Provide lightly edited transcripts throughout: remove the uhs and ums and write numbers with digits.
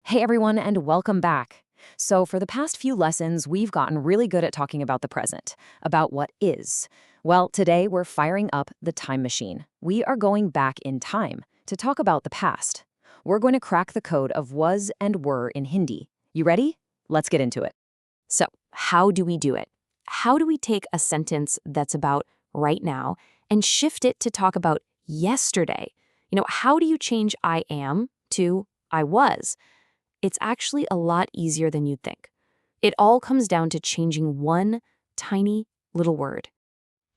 Hey everyone, and welcome back. So, for the past few lessons, we've gotten really good at talking about the present, about what is. Well, today we're firing up the time machine. We are going back in time to talk about the past. We're going to crack the code of was and were in Hindi. You ready? Let's get into it. So, how do we do it? How do we take a sentence that's about right now and shift it to talk about yesterday? How do you change I am to I was? It's actually a lot easier than you'd think. It all comes down to changing one tiny little word.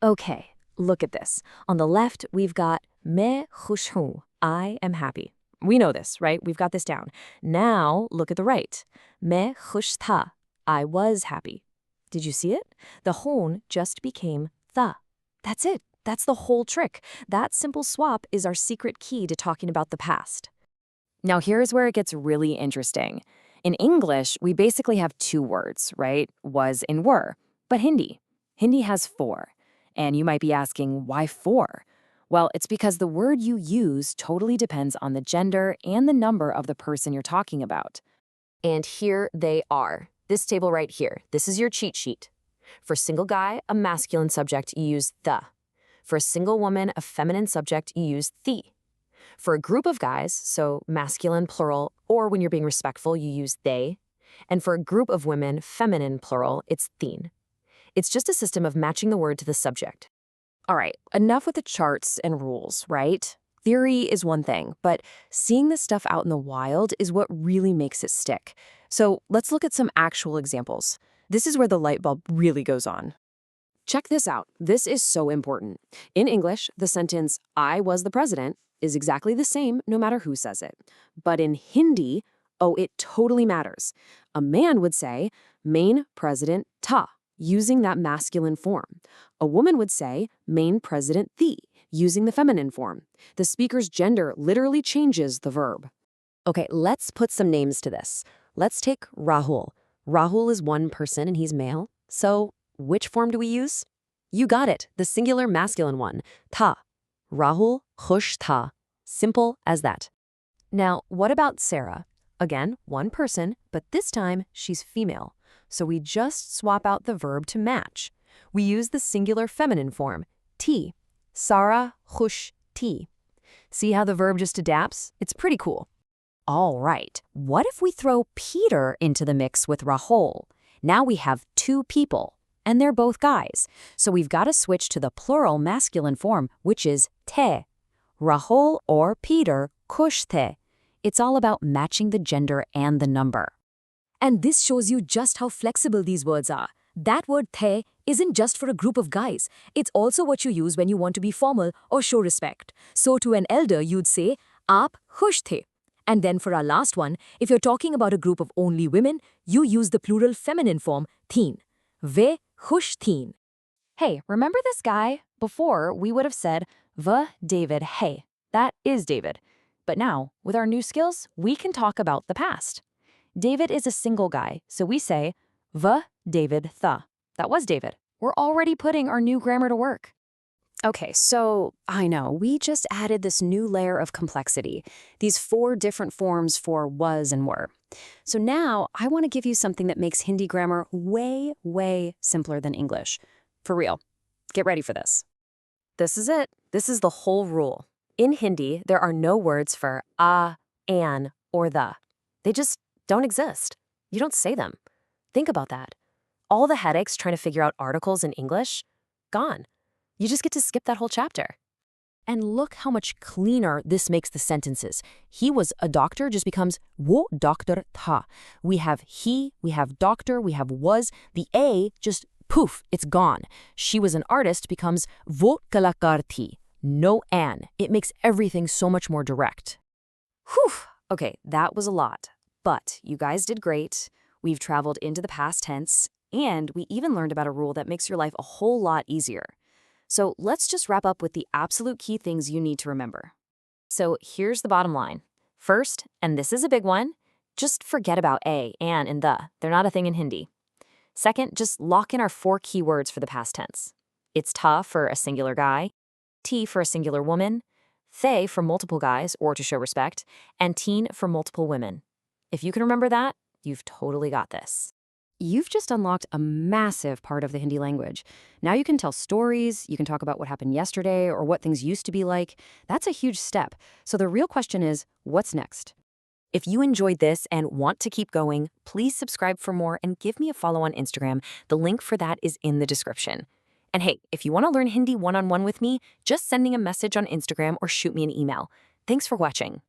Okay, look at this. On the left, we've got मैं खुश हूँ. I am happy. We know this, right? We've got this down. Now, look at the right. मैं खुश था. I was happy. Did you see it? The hone just became the. That's it. That's the whole trick. That simple swap is our secret key to talking about the past. Now, here's where it gets really interesting. In English, we basically have two words, right? Was and were. But Hindi has four. And you might be asking, why four? Well, it's because the word you use totally depends on the gender and the number of the person you're talking about. And here they are. This table right here. This is your cheat sheet. For single guy, a masculine subject, you use the. For a single woman, a feminine subject, you use the. For a group of guys, so masculine, plural, or when you're being respectful, you use they. And for a group of women, feminine, plural, it's theen. It's just a system of matching the word to the subject. All right, enough with the charts and rules, right? Theory is one thing, but seeing this stuff out in the wild is what really makes it stick. So let's look at some actual examples. This is where the light bulb really goes on. Check this out. This is so important. In English, the sentence, I was the president, is exactly the same no matter who says it. But in Hindi, oh, it totally matters. A man would say, main president tha, using that masculine form. A woman would say, main president thi, using the feminine form. The speaker's gender literally changes the verb. Okay, let's put some names to this. Let's take Rahul. Rahul is one person and he's male. So which form do we use? You got it, the singular masculine one, tha. Rahul khush tha. Simple as that. Now, what about Sarah? Again, one person, but this time she's female. So we just swap out the verb to match. We use the singular feminine form, ti. Sarah khush ti. See how the verb just adapts? It's pretty cool. All right, what if we throw Peter into the mix with Rahul? Now we have two people, and they're both guys. So we've got to switch to the plural masculine form, which is te. Rahul or Peter khush the. It's all about matching the gender and the number. And this shows you just how flexible these words are. That word the isn't just for a group of guys. It's also what you use when you want to be formal or show respect. So to an elder, you'd say, aap khush the. And then for our last one, if you're talking about a group of only women, you use the plural feminine form, theen. Ve khush theen. Hey, remember this guy? Before, we would have said, va David hey. That is David. But now, with our new skills, we can talk about the past. David is a single guy, so we say, va David tha. That was David. We're already putting our new grammar to work. Okay, so I know, we just added this new layer of complexity, these four different forms for was and were. So now I want to give you something that makes Hindi grammar way, way simpler than English. For real. Get ready for this. This is it. This is the whole rule. In Hindi, there are no words for an, or the. They just don't exist. You don't say them. Think about that. All the headaches trying to figure out articles in English, gone. You just get to skip that whole chapter. And look how much cleaner this makes the sentences. He was a doctor just becomes wo doctor tha. We have he, we have doctor, we have was. The A just poof, it's gone. She was an artist becomes wo kalakar thi. No an. It makes everything so much more direct. Whew. Okay, that was a lot. But you guys did great. We've traveled into the past tense, and we even learned about a rule that makes your life a whole lot easier. So let's just wrap up with the absolute key things you need to remember. So here's the bottom line. First, and this is a big one, just forget about a, an, and the. They're not a thing in Hindi. Second, just lock in our four key words for the past tense. It's ta for a singular guy, ti for a singular woman, the for multiple guys or to show respect, and teen for multiple women. If you can remember that, you've totally got this. You've just unlocked a massive part of the Hindi language. Now you can tell stories, you can talk about what happened yesterday or what things used to be like. That's a huge step. So the real question is, what's next? If you enjoyed this and want to keep going, please subscribe for more and give me a follow on Instagram. The link for that is in the description. And hey, if you want to learn Hindi one-on-one with me, just sending a message on Instagram or shoot me an email. Thanks for watching.